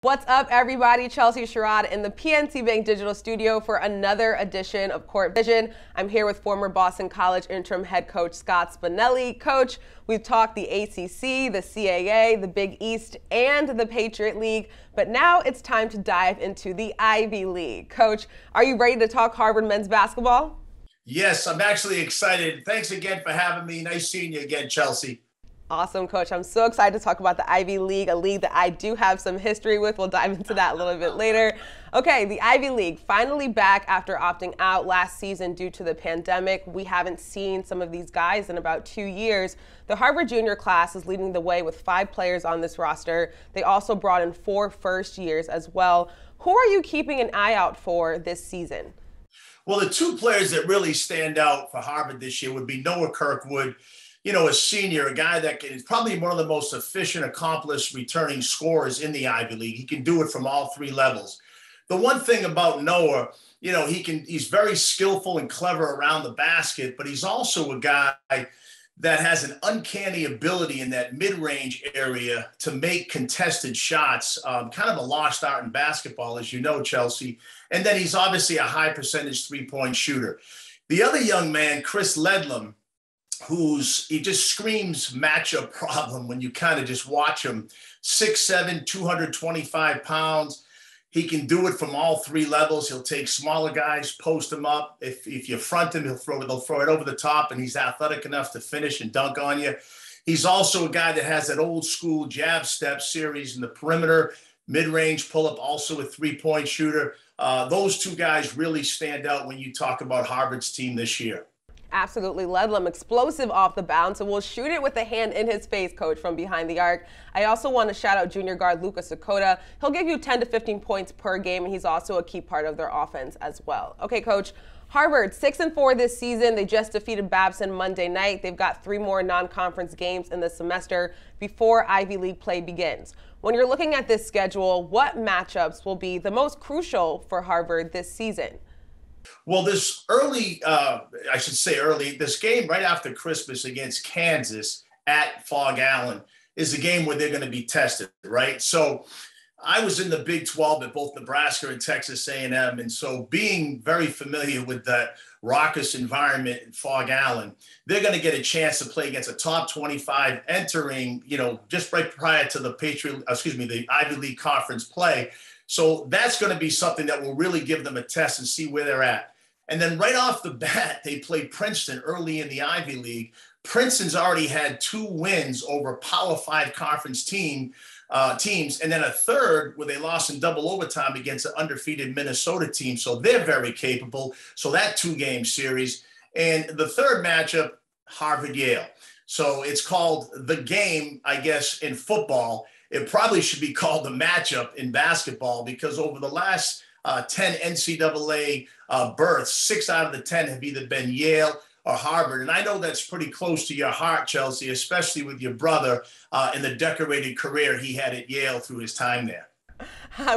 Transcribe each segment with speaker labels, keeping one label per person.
Speaker 1: What's up, everybody? Chelsea Sherrod in the PNC Bank Digital Studio for another edition of Court Vision. I'm here with former Boston College interim head coach Scott Spinelli. Coach, we've talked the ACC, the CAA, the Big East, and the Patriot League, but now it's time to dive into the Ivy League. Coach, are you ready to talk Harvard men's basketball?
Speaker 2: Yes, I'm actually excited. Thanks again for having me. Nice seeing you again, Chelsea.
Speaker 1: Awesome, Coach. I'm so excited to talk about the Ivy League, a league that I do have some history with. We'll dive into that a little bit later. Okay, the Ivy League finally back after opting out last season due to the pandemic. We haven't seen some of these guys in about 2 years. The Harvard junior class is leading the way with 5 players on this roster. They also brought in 4 first years as well. Who are you keeping an eye out for this season?
Speaker 2: Well, the 2 players that really stand out for Harvard this year would be Noah Kirkwood, a senior, a guy that is probably one of the most efficient, accomplished returning scorers in the Ivy League. He can do it from all 3 levels. The one thing about Noah, he's very skillful and clever around the basket, but he's also a guy that has an uncanny ability in that mid-range area to make contested shots, kind of a lost art in basketball, as you know, Chelsea. And then he's obviously a high percentage three-point shooter. The other young man, Chris Ledlum, he just screams matchup problem when you kind of just watch him. 6'7", 225 pounds. He can do it from all 3 levels. He'll take smaller guys, post them up. If you front him, they'll throw it over the top, and he's athletic enough to finish and dunk on you. He's also a guy that has that old school jab step series in the perimeter, mid-range pull-up, also a three-point shooter. Those 2 guys really stand out when you talk about Harvard's team this year.
Speaker 1: Absolutely. Ledlum, explosive off the bounce, and will shoot it with a hand in his face, Coach, from behind the arc. I also want to shout out junior guard Lucas Sakota. He'll give you 10 to 15 points per game, and he's also a key part of their offense as well. Okay, Coach, Harvard, 6-4 this season. They just defeated Babson Monday night. They've got 3 more non-conference games in the semester before Ivy League play begins. When you're looking at this schedule, what matchups will be the most crucial for Harvard this season?
Speaker 2: Well, this game right after Christmas against Kansas at Fog Allen is a game where they're going to be tested, right? So I was in the Big 12 at both Nebraska and Texas A&M, and so being very familiar with that raucous environment in Fog Allen, they're going to get a chance to play against a top 25 entering, just right prior to the Ivy League conference play. So that's going to be something that will really give them a test and see where they're at. And then right off the bat, they played Princeton early in the Ivy League. Princeton's already had 2 wins over Power 5 conference teams, and then a third where they lost in double overtime against an undefeated Minnesota team. So they're very capable. So that 2-game series. And the third matchup, Harvard-Yale. So it's called the game, I guess, in football. It probably should be called the matchup in basketball, because over the last 10 NCAA berths, 6 out of the 10 have either been Yale or Harvard. And I know that's pretty close to your heart, Chelsea, especially with your brother and the decorated career he had at Yale through his time there.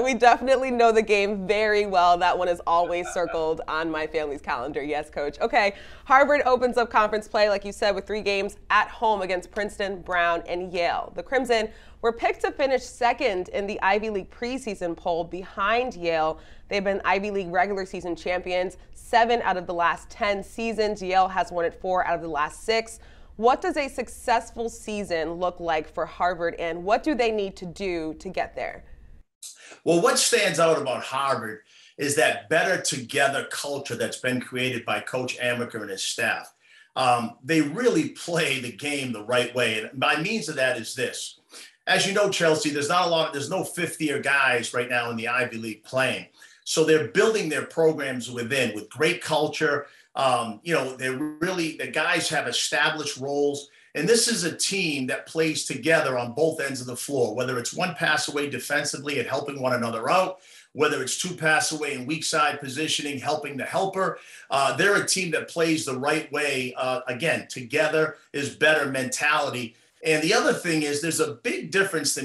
Speaker 1: We definitely know the game very well. That one is always circled on my family's calendar. Yes, Coach. Okay, Harvard opens up conference play, like you said, with 3 games at home against Princeton, Brown, and Yale. The Crimson were picked to finish second in the Ivy League preseason poll behind Yale. They've been Ivy League regular season champions 7 out of the last 10 seasons. Yale has won it 4 out of the last 6. What does a successful season look like for Harvard, and what do they need to do to get there?
Speaker 2: Well, what stands out about Harvard is that better together culture that's been created by Coach Amaker and his staff. They really play the game the right way. And by means of that is this. As you know, Chelsea, there's no 5th-year guys right now in the Ivy League playing. So they're building their programs with great culture. The guys have established roles. And this is a team that plays together on both ends of the floor, whether it's 1 pass away defensively and helping one another out, whether it's 2 pass away in weak side positioning, helping the helper. They're a team that plays the right way. Again, together is better mentality. And the other thing is there's a big difference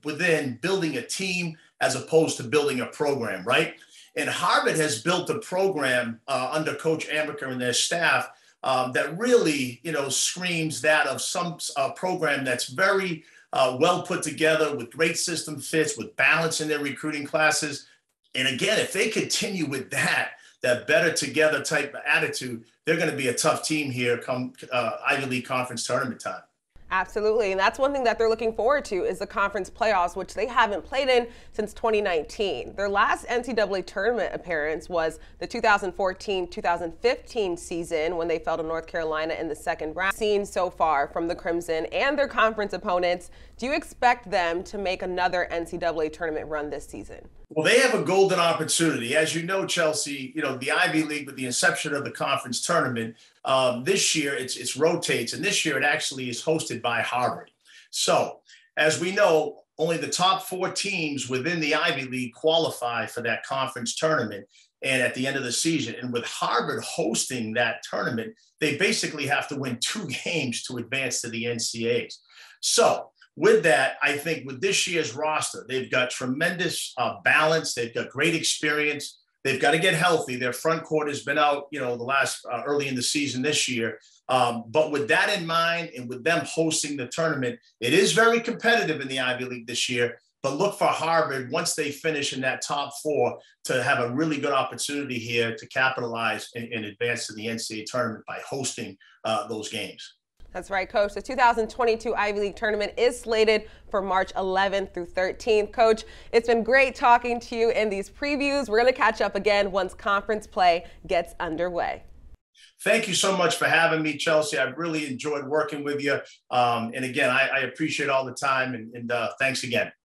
Speaker 2: within building a team as opposed to building a program, right? And Harvard has built a program under Coach Amaker and their staff that really, screams that of some program that's very well put together with great system fits, with balance in their recruiting classes. And again, if they continue with that better together type of attitude, they're going to be a tough team here come Ivy League Conference tournament time.
Speaker 1: Absolutely, and that's one thing that they're looking forward to is the conference playoffs, which they haven't played in since 2019. Their last NCAA tournament appearance was the 2014-2015 season when they fell to North Carolina in the second round. Seen so far from the Crimson and their conference opponents, do you expect them to make another NCAA tournament run this season?
Speaker 2: Well, they have a golden opportunity. As you know, Chelsea, the Ivy League, with the inception of the conference tournament, this year it rotates, and this year it actually is hosted by Harvard. So, as we know, only the top 4 teams within the Ivy League qualify for that conference tournament and at the end of the season. And with Harvard hosting that tournament, they basically have to win 2 games to advance to the NCAAs. So, with that, I think with this year's roster, they've got tremendous balance. They've got great experience. They've got to get healthy. Their front court has been out, the last early in the season this year. But with that in mind, and with them hosting the tournament, it is very competitive in the Ivy League this year. But look for Harvard, once they finish in that top 4, to have a really good opportunity here to capitalize and advance to the NCAA tournament by hosting those games.
Speaker 1: That's right, Coach. The 2022 Ivy League tournament is slated for March 11th through 13th. Coach, it's been great talking to you in these previews. We're going to catch up again once conference play gets underway.
Speaker 2: Thank you so much for having me, Chelsea. I've really enjoyed working with you. And again, I appreciate all the time, and thanks again.